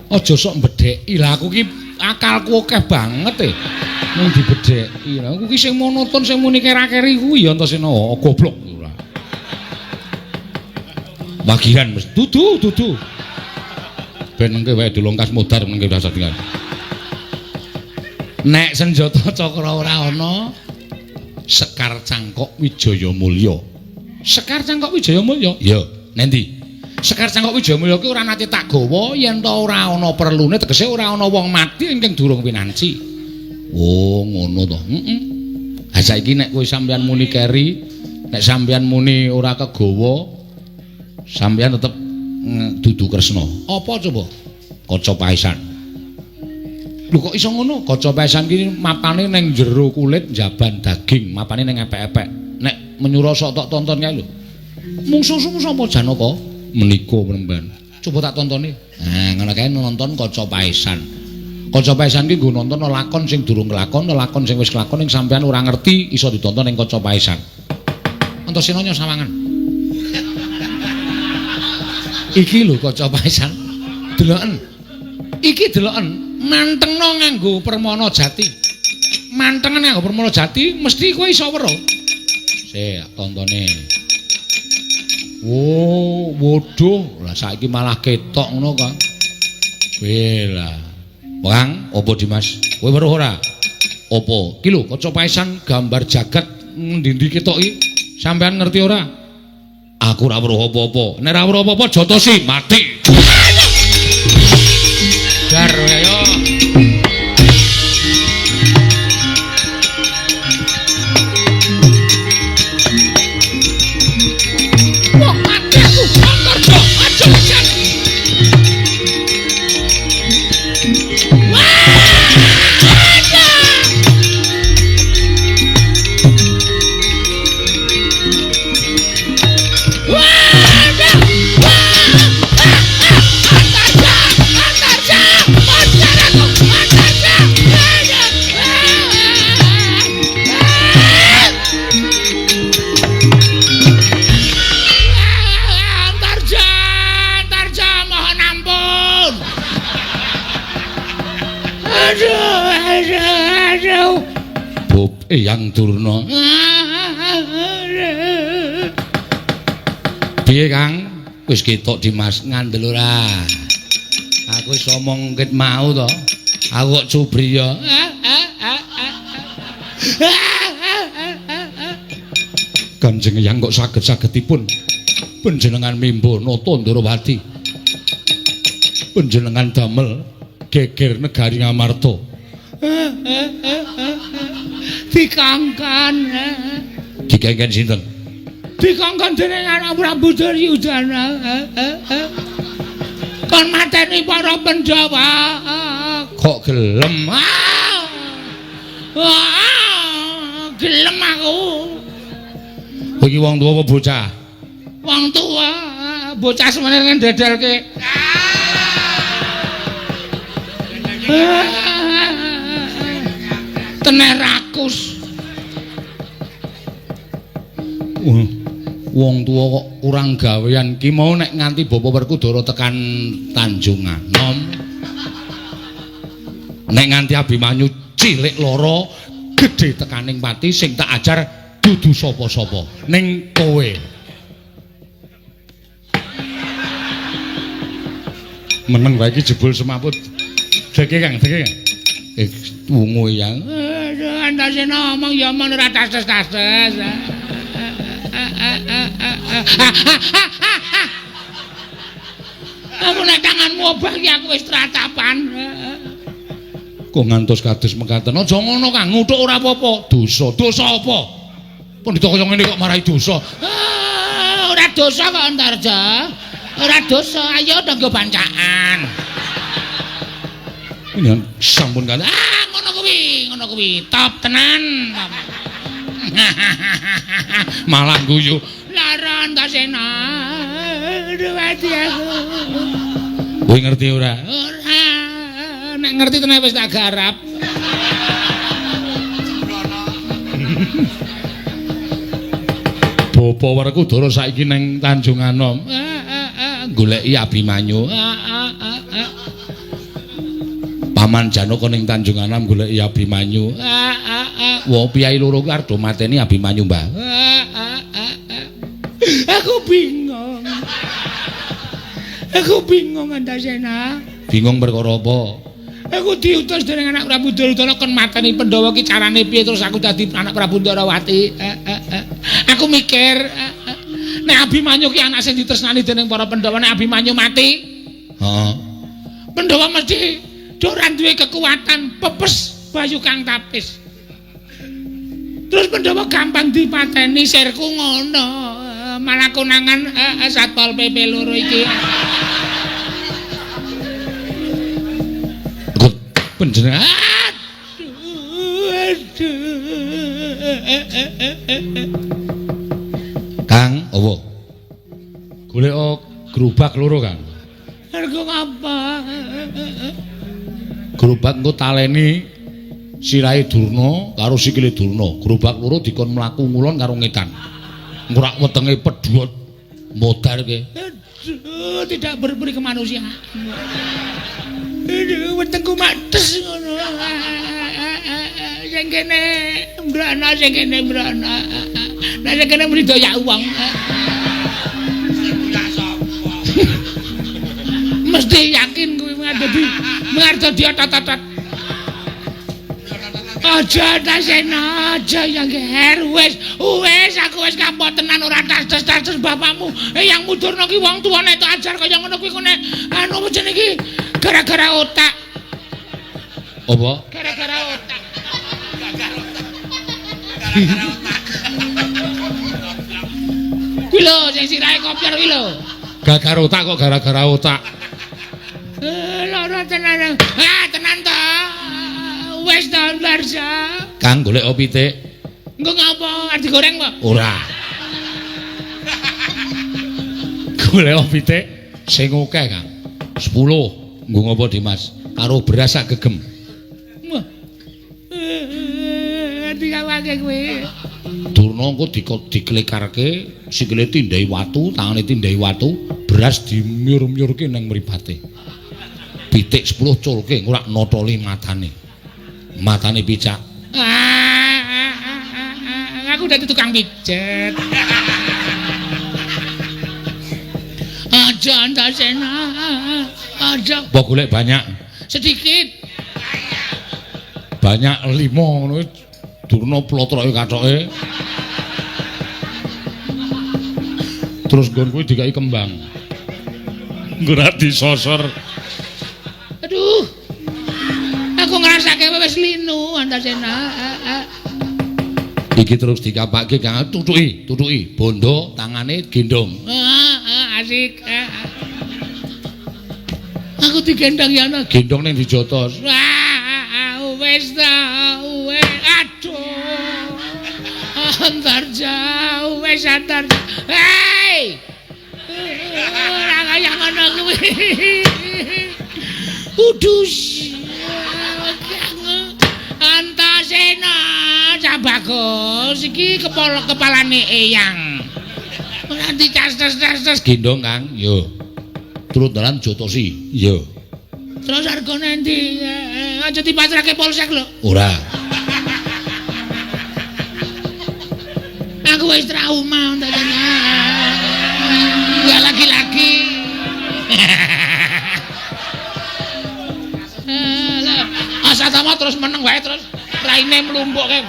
Aja sok mbedheki. Lah aku ki akalku akeh banget ning dibedheki. Lah aku ki sing monoton sing muni kera-keri kuwi ya Antasena goblok. Bagian mesti dudu. Ben mengke wae dilongkas modar mengke rasa tinggal. Nek senjata cakra ora ana, Sekar Cangkok Wijaya Mulya. Sekar Cangkok Wijaya Mulya? Ya, nendi? Sekar Cangkok Wijaya Mulya ki ora nate tak gawa yen ta ora ana perlune tegese ora ana wong mati ingkang durung pinanci. Oh, ngono to. Heeh. Ha saiki nek kowe sampeyan muni keri, nek sampeyan muni ora kegawa, sampeyan tetep dudu Kresna. Apa coba? Kaca Paesan. Lho kok iso ngono? Kaca Paesan ki mapane ning jero kulit jaban daging, mapane ning epek-epek. Nek menyura sok tok tonton kae lho. Mungsuh-mungsuh sapa Janaka? Menika Pramban. Coba tak tontoni. Nah, ngono kae nonton Kaca Paesan. Kaca Paesan ki nggo nonton lakon sing durung kelakon, lakon sing wis kelakon ning sampean ora ngerti iso ditonton ning Kaca Paesan. Antasena sawangan. Iki lho Kaca Paesan. Deloken. Iki deloken mantengno nganggo permana jati. Mantengen nganggo permana jati mesti kowe iso weruh. Sik tontone. Oh, waduh, lah saiki malah ketok ngono, Kang. Wela. Bang, opo Dimas? Kowe weruh ora? Opo? Ki lho Kaca Paesan gambar jagat ngendi-endi ketoki. Sampeyan ngerti ora? Aku ora weruh apa-apa. Nek ora weruh apa-apa jotosi mati. Dar ayo. Wong mati aku Antarja aja jan. Aduh. Bob Eyang Durna. Piye Kang? Wis ketok Dimas ngandel ora? Aku wis omong ket mau to. Aku kok cubriya. Kanjeng Eyang kok saged-sagedipun panjenengan mimba nata Ndarawati. Panjenengan damel geger negari Ngamarta. Dikangkan. Dikangkan sinten? Dikangkan dening anak Prabu Duryudana. Kon mateni para Pandhawa. Kok gelem? Gelem aku. Iki wong tuwa apa bocah? Wong tuwa, bocah semene ngendadalke. Teneh rakus. Wong tuwa kok kurang gawean ki mau nek nganti Bapa Werkudara tekan Tanjunganom. Nek nganti Abimanyu cilik loro gedhe tekaning pati sing tak ajar dudu sapa-sapa ning kowe. Meneng wae iki jebul semaput. Deke Kang. Wungu yang. Antasena omong ya men ora tas-tas. Aku nek tanganmu obah iki aku wis tratapan. Kok ngantos kados mekaten. Aja ngono Kang, nguthuk ora apa-apa. Dosa apa? Pandhita kaya ngene kok marahi dosa. Ora dosa kok Antarja. Ora dosa, ayo tanggo bancaan. Ini sampun kan. Ngono kuwi. Top tenan. Malah guyu. Lara Antasena. Duwati aku. Kowe ngerti ora? Ora. Nek ngerti tenan wis tak garap. Bapa Werkudara saiki ning Tanjunganom. Goleki Abimanyu. Paman Janaka ning Tanjung Anam golek Abimanyu. Wong piyai loro ku arep mateni Abimanyu, Mbah. Aku bingung. Aku bingung Antasena. Bingung perkara apa? Aku diutus dening anak Prabu Duryudana kon mateni Pandhawa ki carane piye terus aku dadi anak Prabu Ndarawati. Aku mikir nek Abimanyu ki anak sing ditresnani dening para Pandhawa, nek Abimanyu mati, heeh. Pandhawa mesti ora duwe kekuatan pepes Bayu Kang Tapis. Terus Pandhawa gampang dipateni sirku ngono. Malah konangan Satpol PP loro iki. Panjenengan aduh. Kang, apa? Golek gerobak loro, Kang. Mergo ngapa? Gerobak engko taleni sirahe Durna karo sikile Durna. Gerobak loro dikon mlaku ngulon karo ngetan. Engko rak wetenge pedhot modar ke. Aduh, tidak berperi kemanusiaan. Aduh, wetengku mates ngono. Sing kene mbrana, sing kene mbrana. Nek sing kene mrida ya wong. Mesti yakin kuwi ngadadi otot-otot. Aja Antasena, aja yang ger wis aku wis kapok tenan ora tas-tas bapakmu. Yang mudurno ki wong tuane tok ajar kaya ngono kuwi kene anu jenenge iki gara-gara otak. Apa? Gara-gara otak. Kuwi lho sing sirahe kopior kuwi lho. Gara-gara otak kok gara-gara otak. Loro tenan. Tenan to. Wis to Barsa. Kang golek opi pitik. Engko ngapa? Arep digoreng apa? Ora. Golek opi pitik sing akeh, Kang. 10. Nggo ngapa Dimas? Karo beras sak gegem. Wah. Dikawake kowe. Durna engko diklekarke, sikile tindai watu, tangane tindai watu, beras dimyur-myurke nang mripate. Pitik 10 culke ora notoli matane. Matane picak. Aku dadi tukang pijet. Aja Antasena. Aja. Mbok golek banyak. Sedikit. Banyak 5 ngono. Durna plotroke kathoke. Terus nggon kuwi dikai kembang. Ora disosor. Aduh. Aku ngrasake wis linu Antasena. Iki terus dikapake Kang, tutuki, bondo tangane gendong. Asik. Aku digendong ya ana gendong ning dijotos. Wis ta, aduh. Antar jauh wis antar. Hei! Ora kaya ngono kuwi. Udus. Antasena Bagus iki kepalane eyang. Ora dicas-cas gendong Kang. Yo. Turut dalan jotosi. Yo. Terus argane endi? Aja dipasrahke polsek lho. Ora. Aku wis trauma Antasena. Enggak lagi-lagi. Asatama terus meneng wae terus raine mlumpuk kae.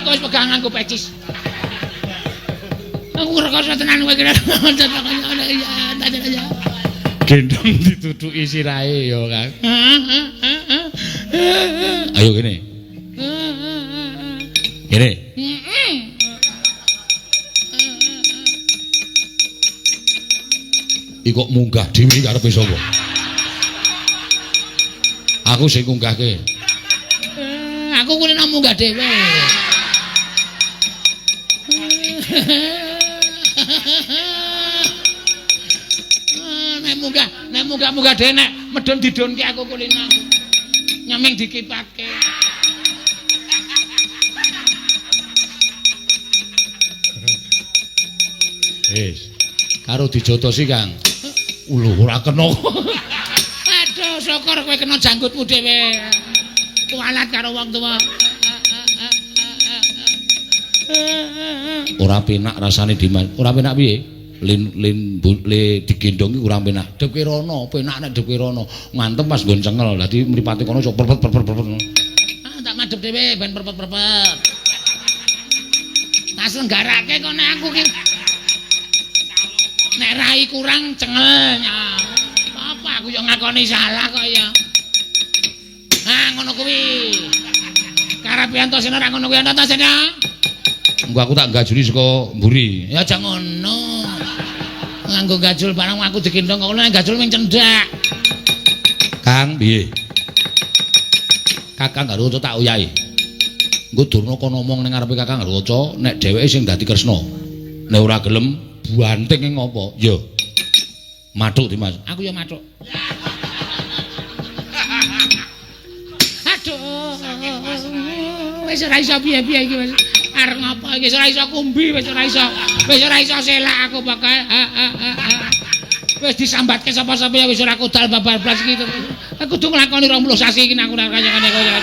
Aku wis pegang nganggo pecis. Aku rekoso tenan kowe kira. Gendong ditutuki sirahe ya, Kang. Ayo kene. Kene. Iki kok munggah dhewe karepe sapa? Aku sing munggahke. Aku kuwi nang munggah dhewe. Nek munggah dhewe nek medhun didonke aku kuwi nang nyaming dikipake. Wis, karo dijotosi, Kang. Lho ora kena. Aduh, syukur kowe kena janggutmu dhewe. Kualat karo wong tuwa. Ora penak rasane Dimas. Ora penak piye? Le digendong iki ora penak. Dep Kirana, penak nek Dep Kirana. Ngantem pas nggon cengel. Dadi mripate kono iso perpet. Tak madhep dhewe ben perpet. Tas nggarake kono aku ki. Nek rai kurang cengelnya. Apa aku yo ngakoni salah kok ya. Ngono kuwi. Karepe Antasena ora ngono kuwi Antasena. Engko aku tak gajuli saka mburi. Ya aja ngono. Nganggo gajul barang aku digendong kok nek gajul ming cendak. Kang, piye? Kakang Garuda tak uyahi. Engko Durna kono ngomong ning ngarepe Kakang Garuda nek dheweke sing dadi Kresna. Nek ora gelem banting ing apa? Ya. Mathuk Dimas. Aku ya mathuk. Aduh. Wis ora iso piye-piye iki wis. Arep ngapa iki wis ora iso kumbi, wis ora iso selak aku bakal. Wis disambatke sapa-sapa ya wis ora kodal babar blas iki. Aku kudu nglakoni 20 sasi iki aku ora kanyane kaya.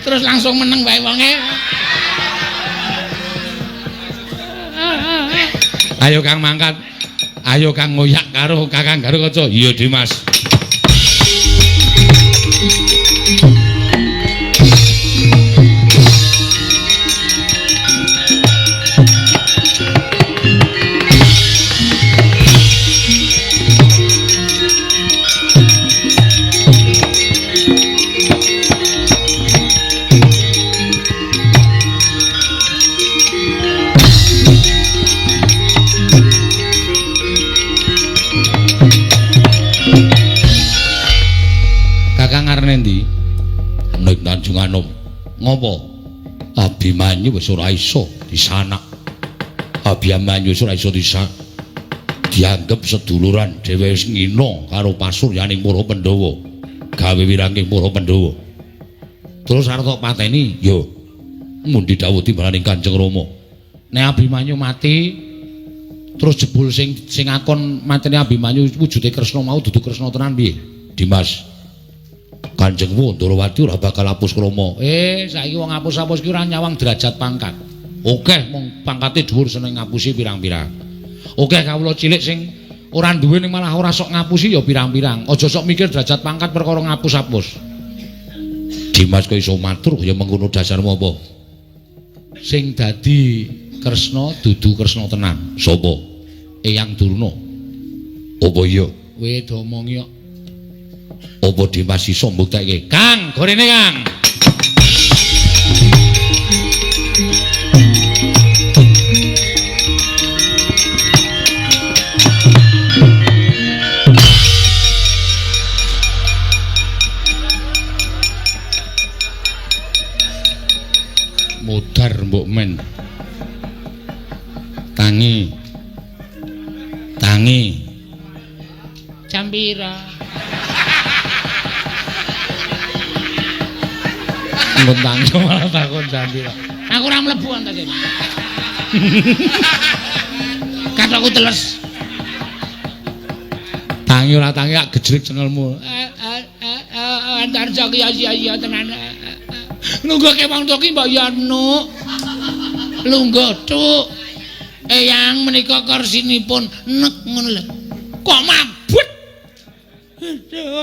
Terus langsung meneng bae wonge. Ayo Kang mangkat. Ayo Kang ngoyak karo Kakang Garuda. Iya Dimas. Nendi nek Tanjung Anom ngopo Abimanyu wis ora iso disanak. Abimanyu wis ora iso dianggep seduluran dhewe wis ngina karo pasuryaning para Pandhawa gawe wiranging para Pandhawa. Terus arep tok pateni yo mundi dawuh timbalaning Kanjeng Rama. Nek Abimanyu mati terus jebul sing akon matine Abimanyu wujude Kresna mau dudu Kresna tenan piye? Dimas. Kanjeng Wandrawati ora bakal hapus krama. Saiki wong hapus-hapus ki ora nyawang derajat pangkat. Okeh mung pangkate dhuwur seneng ngapusi pirang-pirang. Okeh kawula cilik sing ora duwe ning malah ora sok ngapusi ya pirang-pirang. Aja sok mikir derajat pangkat perkara ngapus-hapus. Dimas kok iso matur ya mengkono dasarmu apa? Sing dadi Kresna dudu Kresna tenan. Sapa? Eyang Durna. Apa iya? Kowe do omongi kok. Apa Dimas iso mbuktekke? Kang, gorene Kang. Mudar mbok men. Tangi. Jam pira? Ngundang malah takon jambi. Aku ora mlebu antasene. Kathokku teles. Tangi ora tangi gak gejrik cengelmu. Antar jok ya tenan. Nungguke wong tuwa ki mbok ya nuk. Lungguh tuk. Eyang menika kursinipun nek ngono lho. Kok mabut.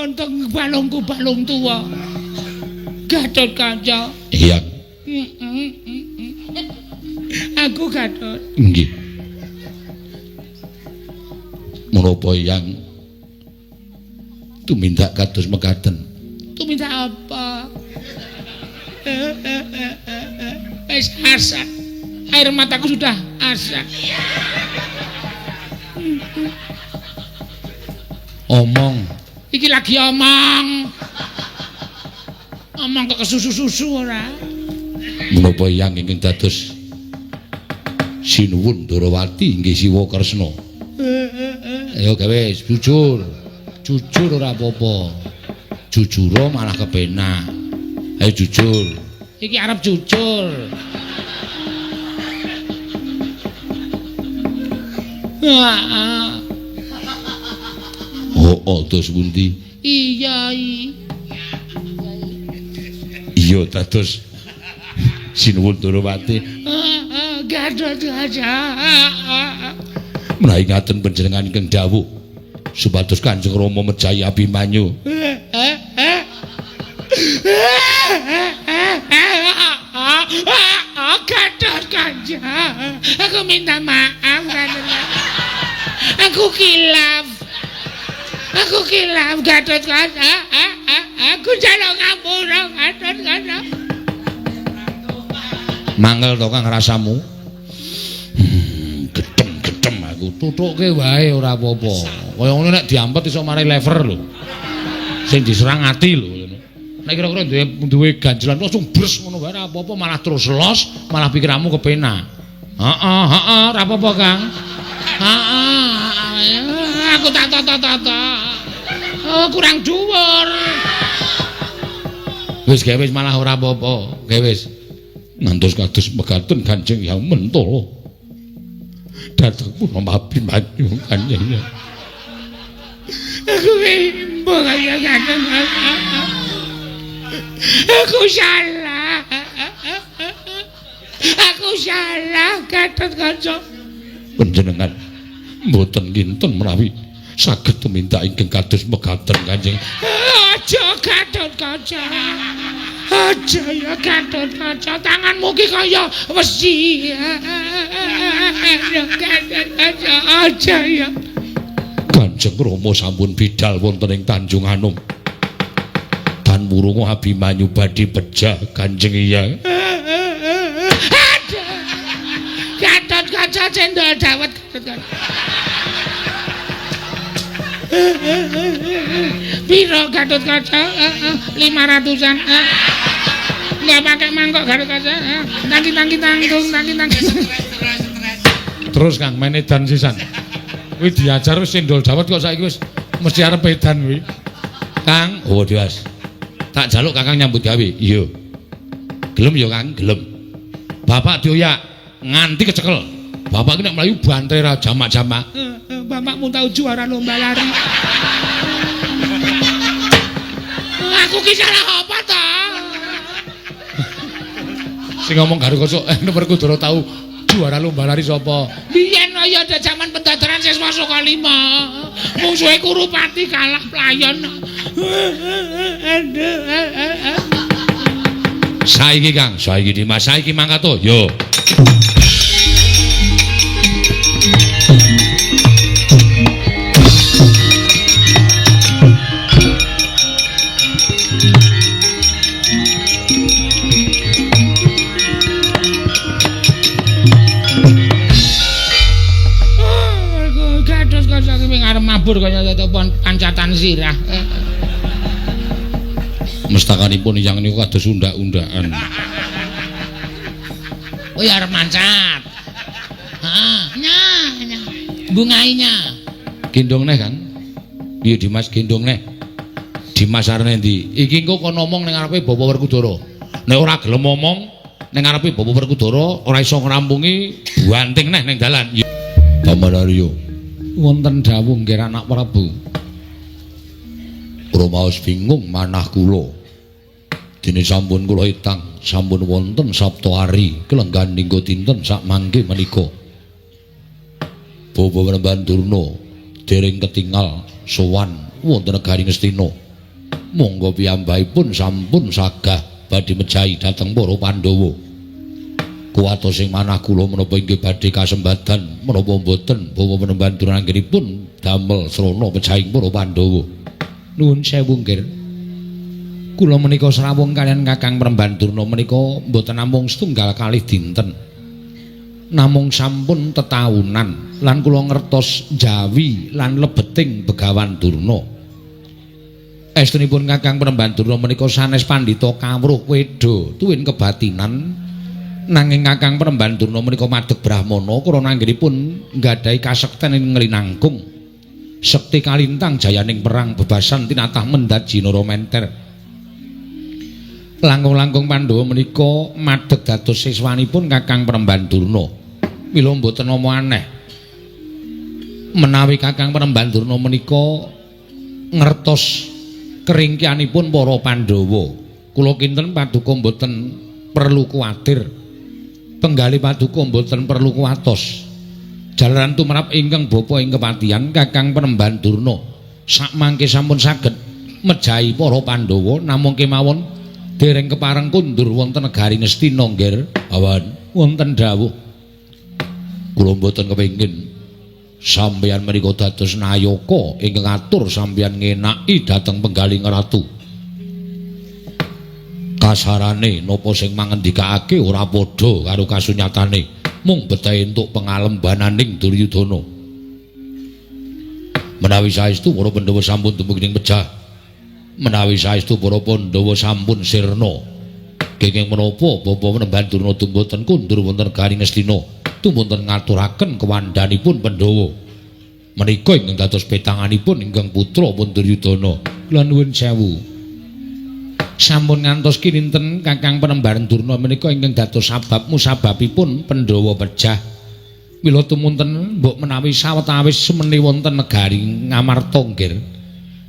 Untung balungku balung tuwa. Gatot Kanca. Iya. Aku Gatot. Nggih. Menapa yang tumindak kados mekaten? Tumindak apa? Wis asak. Air mataku sudah asak. Omong. Iki lagi omong. Omong kok kesusu-susu ora. Menapa yang ingkang dados sinuwun Ndrawati inggih Siwa Kresna. Ayo gawe jujur. Jujur ora apa-apa. Jujur malah kepenak. Ayo jujur. Iki arep jujur. Oh, dos pundi? Iya. Iya dados Sinuwun Darawati. Gatot kaca. Menawi ngaten panjenengan ingkang dawuh supados Kanjeng Rama mejahi Abimanyu. Gatot kaca. Aku minta maaf Kanjeng. Aku kilaf Gatot kaca. Aku jaluk ngapura Gatot kaca. Mangel to Kang rasamu? Gedhem aku tutuke wae ora apa-apa. Kaya ngono nek diampet iso mari lever lho. Sing diserang ati lho. Nek kira-kira duwe ganjelan langsung bres ngono wae ora apa-apa malah terus los, malah pikiranmu kepenak. Heeh, ora apa-apa Kang. Aku tata. Oh, kurang dhuwur. Wis malah ora apa-apa. Wis. Ngantos kados mekaten Kanjeng Hyang Mentala dateng punapa Abimanyu Kanjeng. Aku imbo kaya Kanjeng. Aku salah Gatot kaca. Panjenengan mboten kinten menawi saged tumindak ingkang kados mekaten Kanjeng. Aja Gatot kaca. Aja ya Gatot kaca, tanganmu ki kaya wesi. Gatot kaca, aja ya. Kanjeng Rama sampun bidhal wonten ing Tanjung Anom. Dan wurunga Abimanyu badhe pejah Kanjeng Hyang. Gatot kaca cendol dawet Gatot kaca. Piro Gatot kaca? 500-an. Enggak pakai mangkok Gatot kaca. Tangki. Terus Kang main edan sisan. Kuwi diajar wis cendol dawet kok saiki wis mesti arep edan kuwi. Kang, oh Dias. Tak jaluk Kakang nyambut gawe. Iya. Gelem ya Kang, gelem. Bapak dioyak nganti kecekel. Bapak ki nek mlayu bantre ra jamak-jamak. Bapakmu tahu juara lomba lari. Aku ki salah apa ta? Sing ngomong karo kosok nomor Kudoro tahu juara lomba lari sapa? Biyen ya ada zaman pendadaran siswa saka 5. Musuhe Kurupati kalah playon. Saiki Kang, saiki Dimas, saiki mangkat to. Yo. Mabur kaya pancatan sirah. Mestakanipun yang niku kados undak-undakan. Oh ya arep mancat. Heeh, nyah. Bungainya. Gendong neh Kang. Piye Dimas gendong neh. Dimas arene ndi? Iki engko kon ngomong ning ngarepe Bapak Werkudara. Nek ora gelem ngomong ning ngarepe Bapak Werkudara, ora iso ngrampungi banting neh ning dalan. Pamanarya. Wonten dawuh nggih anak Prabu. Rumaos bingung manah kula. Dene sampun kula itang, sampun wonten sabta ari kelenggan ninggo dinten sak mangke menika. Bapak Panembahan Durna dereng ketingal sowan wonten negari Ngastina. Monggo piyambakipun sampun sagah badhe mejahi dhateng para Pandhawa. Kuwatos sing manah kula menapa inggih badhe kasembadan menapa mboten Bapak Panembahan Durna anggenipun damel srana pejahing para Pandhawa. Nuwun sewu nggih. Kula menika srawung kaliyan Kakang Panembahan Durna menika mboten namung setunggal kalih dinten. Namung sampun tetaunan lan kula ngertos jawi lan lebeting Begawan Durna. Estunipun Kakang Panembahan Durna menika sanes pandhita kawruh weda tuwin kebatinan. Nanging Kakang Panembahan Durna menika madheg Brahmana krana anggenipun nggadahi kasekten ing nglinangkung sekti kalintang jayaning perang bebasan tinatah mendhat jinara menter. Langkung-langkung Pandhawa menika madheg dados siswanipun Kakang Panembahan Durna. Mila mboten nama aneh. menawi Kakang Penemban Durna menika ngertos keringkianipun para Pandhawa, kula kinten paduka mboten perlu kuwatir. Penggalih paduka mboten perlu kuwatos. Jalaran tumrap ingkang bapa ing kepatihan Kakang Penemban Durna sakmangke sampun saged mejahi para Pandhawa namung kemawon dereng kepareng kundur wonten negari Ngastina nggih awan wonten dawuh kula mboten kepengin sampeyan menika dados nayaka ingkang atur sampeyan ngenaki dhateng penggaling ratu. Kasarane napa sing mangendikake ora padha karo kasunyatane, mung betahe entuk pengalembananing Duryudana. Menawi saestu para Pandhawa sampun dumugi pejah, menawi saestu para Pandhawa sampun sirna, kenging menapa Bapa Penemban Durna mboten kundur wonten negari Ngastina, tumunten ngaturaken kewandhanipun Pandhawa menika ingkang dados petanganipun ingkang putra pun Duryudana. Kula nuwun sewu. Sampun ngantos kinten Kakang Penemban Durna menika ingkang dados sabab musababipun Pandhawa pejah. Mila tumunten mbok menawi sawetawis semeni wonten negari Ngamarta nggih.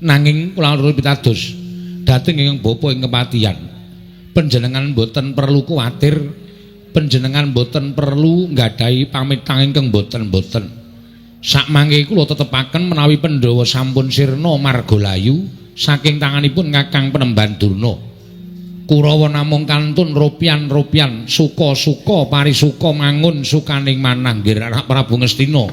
Nanging kula nuwun pitados dhateng ingkang bapa ing kepatihan. Panjenengan mboten perlu kuwatir. Panjenengan mboten perlu nggadahi pamitang ingkang mboten-mboten. Sakmangke kula tetepaken menawi Pandhawa sampun sirna margalayu saking tanganipun Kakang Penemban Durna. Kurawa namung kantun rupian-rupian, suka-suka parisuka mangun sukaning manah nggih anak Prabu Ngastina.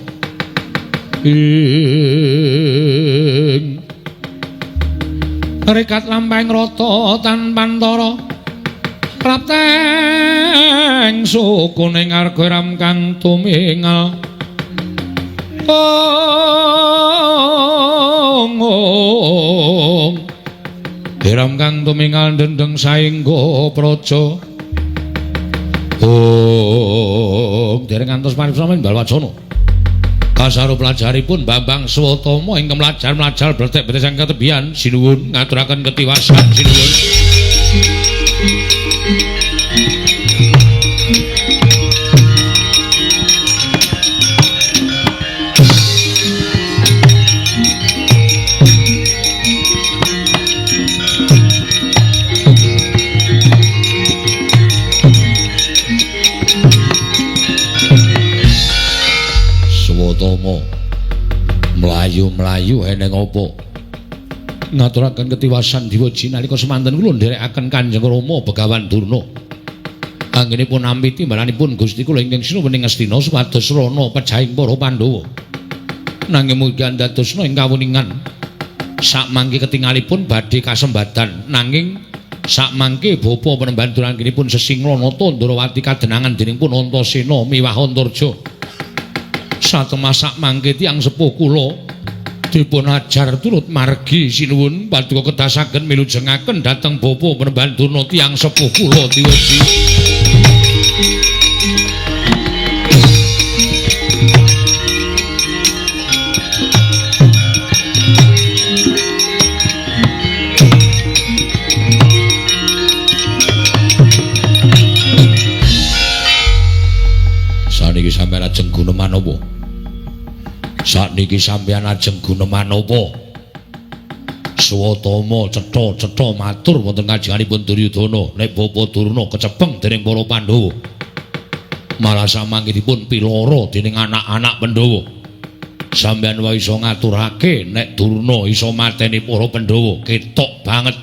Rekat lampahing rata tanpa antara prapteng sukuning arga ram kang tumingal. Hiram kang tumingal dendeng saengga praja. Dereng ngantos paripurna Balwacana. Kasaru pelajaripun Bambang Swatama ingkang mlajar-mlajar bletek-bletek sang katebian sinuwun ngaturaken ketiwasan sinuwun. Mlayu-mlayu eneng apa ngaturaken ketiwasan diwaji nalika semanten kula nderekaken Kanjeng Rama Begawan Durna anggenipun nampi timbalanipun Gusti kula ingkang sinuwuning Ngastina supados srana pejahing para Pandhawa nanging mugi andadosna ing kawuningan sakmangke ketingalipun badhe kasembatan nanging sakmangke Bapa Penemban Durna anggenipun Sesingranata Ndrawati kadenangan dening pun Antasena miwah Antarja. Satemasak mangke tiyang sepuh kula dipun ajar turut margi sinuwun paduka kedasaken milujengaken dhateng Bapa Penemban Durna tiyang sepuh kula diwaji. Saniki sampeyan ajeng guneman apa? Sakniki sampeyan ajeng guneman apa? Swatama cetha-cetha matur wonten kajenganipun Duryudana nek Bapa Durna kecepeng dening para Pandhawa. Malah samangkipun pilara dening anak-anak Pandhawa. Sampeyan wae iso ngaturake nek Durna iso mateni para Pandhawa, ketok banget.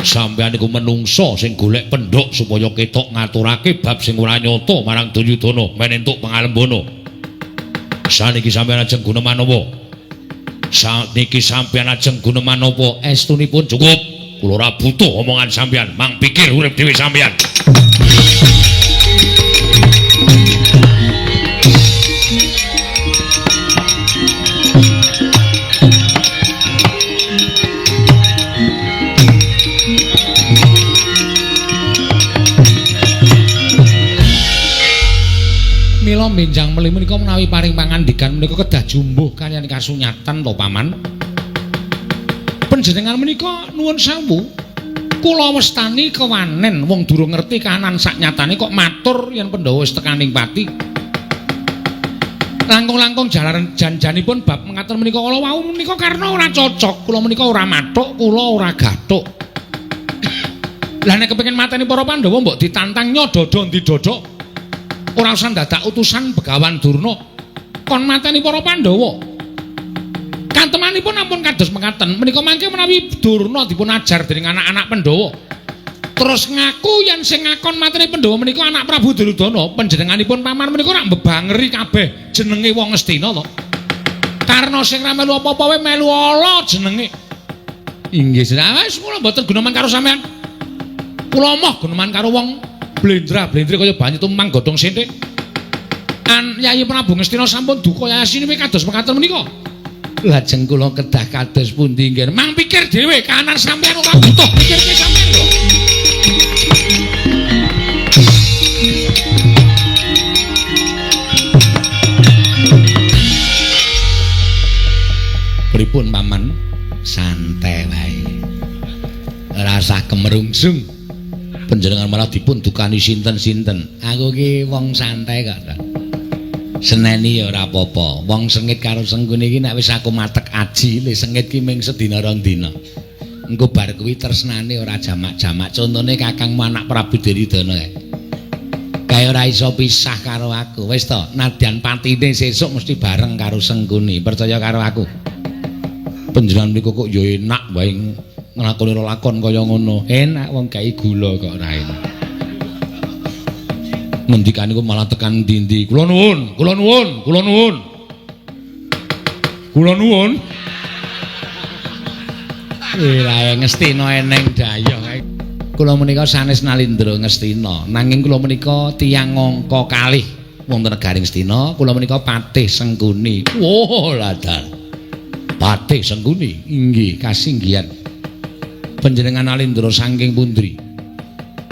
Sampeyan iku menungsa sing golek pendhok supaya ketok ngaturake bab sing ora nyata marang Duryudana men entuk pangalembana. Saniki sampeyan ajeng guneman apa? Saniki sampeyan ajeng guneman apa? Estunipun cukup. Kula ora butuh omongan sampeyan, mang pikir urip dhewe sampeyan. Mila benjang meli menika menawi paring pangandikan menika kedah jumbuh kaliyan kasunyatan to Paman. Panjenengan menika nuwun sewu. Kula westani kewanen wong durung ngerti kahanan saknyatane kok matur yen Pandhawa wis tekaning pati. Langkung-langkung janjanipun bab mengaten menika kala wau menika karena ora cocok, kula menika ora mathuk, kula ora gathuk. Lah nek kepengin mateni para Pandhawa mbok ditantang nyododo ndidodok. Ora usah dadak utusan Begawan Durna. Kon mateni para Pandhawa. Kantemanipun ampun kados mekaten. Menika mangke menawi Durna dipun ajar dening anak-anak Pandhawa. Terus ngaku yen sing ngakon mateni Pandhawa menika anak Prabu Duryudana, panjenenganipun paman menika ora mbebangeri kabeh jenenge wong Astina to. Karena sing ra melu apa-apa wae melu ala jenenge. Inggih, wis kula mboten guneman karo sampean. Kula moh guneman karo wong blendra-blendri kaya banyu tumpang godhong sinthik. Yayi Prabu Ngastina sampun duka yasine kados mekaten menika. Lajeng kula kedah kados pundi nggih? Mang pikir dhewe kanan sampean ora butuh pikirke sampean lho. Pripun paman? Santai wae. Ora usah kemerungsung. Panjenengan malah dipun dukani sinten-sinten. Aku ki wong santai kok. Seneni ya ora apa-apa. Wong sengit karo Sengkuni iki nek wis aku matek aji, le sengit ki ming sedina rong dina. Engko bar kuwi tresnane ora jamak-jamak. Contone kakangmu anak Prabu Duryudana kae. Kae ora iso pisah karo aku. Wis to, nadyan patine sesuk mesti bareng karo Sengkuni. Percaya karo aku. Panjenengan niku kok ya enak wae nglakoni lakon kaya ngono. Enak wong gawe gula kok ora enak. Ngendikane kok malah tekan ndi-ndi. Kula nuwun, kula nuwun, kula nuwun. Kula nuwun. Lae Ngastina eneng dayah kae. Kula menika sanes Nalindra Ngastina, nanging kula menika tiyang angka kalih wonten negaring Astina, kula menika Patih Sengkuni. Oh, ladal. Patih Sengkuni, inggih kasinggihan. Panjenengan Nalindra saking pundi?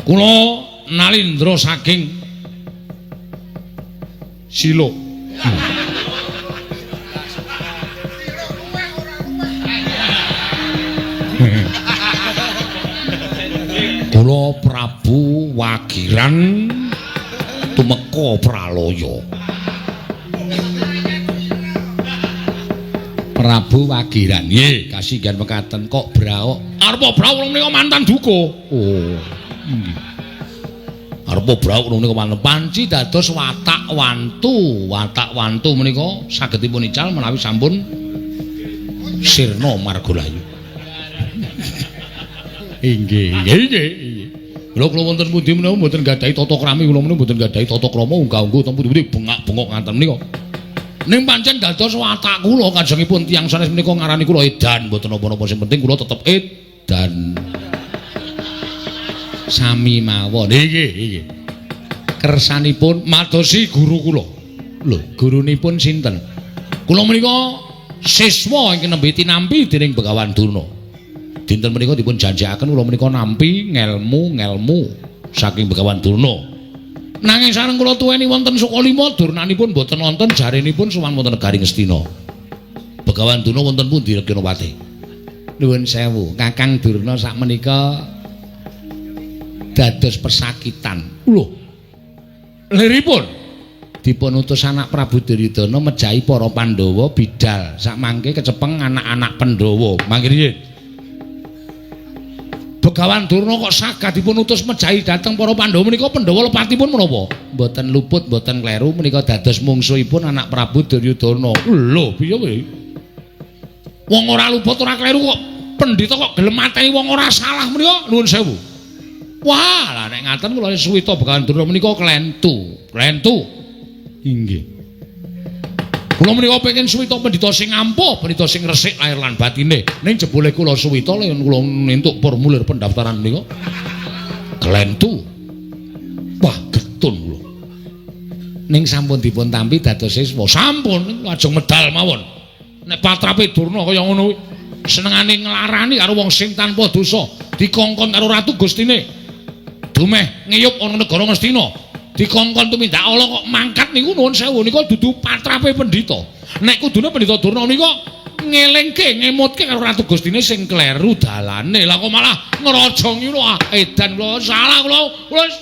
Kula Nalindra saking Silo. Kula Prabu Wagiran tumeka Pralaya. Prabu Wagiran. Nggih, kasinggihan mekaten kok braok. Arepa braok menika mantan duka. Oh. Arepa brauk niku manten panci dados watak wantu menika saged dipun ical menawi sampun sirna margalayu. Inggih. Lha kula wonten pundi menawa mboten gadahi tata krami kula menawa mboten gadahi tata krama unggah-ungguh ten pundi-pundi bengak-bengok ngaten menika. Ning pancen dados watak kula kajengipun tiyang sanes menika ngarani kula edan mboten napa-napa sing penting kula tetep edan. Sami mawon. Nggih. Kersanipun madosi guru kula. Lho, gurunipun sinten? Kula menika siswa ingkang nembe tinampi dening Begawan Durna. Dinten menika dipun janjiaken kula menika nampi ngelmu saking Begawan Durna. Nanging sareng kula tuweni wonten suka 5 durnanipun boten wonten jarenipun sowan wonten negaring Astina. Begawan Durna wonten pundi Reginawati? Nuwun sewu, Kakang Durna sakmenika dados pesakitan. Lho. Liripun dipun utus anak Prabu Duryudana mejahi para Pandhawa bidal sakmangke kecepeng anak-anak Pandhawa. Mangke riyen. Begawan Durna kok saged dipun utus mejahi dhateng para Pandhawa menika Pandhawa lepatipun menapa? Mboten luput, mboten kleru menika dados mungsuhipun anak Prabu Duryudana. Lho, piye kowe? Wong ora luput ora kleru kok pendhita kok gelem mateni wong ora salah menika. Nuwun sewu. Wah, lah nek ngaten kula suwita Begawan Durna menika klentu. Inggih. Kula menika pengin suwita pendhita sing ampuh, pendhita sing resik lahir lan batine. Ning jebule kula suwita yen kula entuk formulir pendaftaran menika. Klentu. Wah, getun kula. Ning sampun dipun tampi dados siswa. Sampun lajeng medal mawon. Nek patrape Durna kaya ngono kuwi senengane nglarani karo wong sing tanpa dosa, dikongkon karo Ratu Gustine. Dumeh ngiyup ana negara Ngastina dikongkon tumindak ala kok mangkat niku nuwun sewu nika dudu patrape pendhita. Nek kudune pendhita Durna nika ngelingke ngemutke karo Ratu Gustine sing kleru dalane. Lah kok malah ngraja ngono edan kula salah kula wis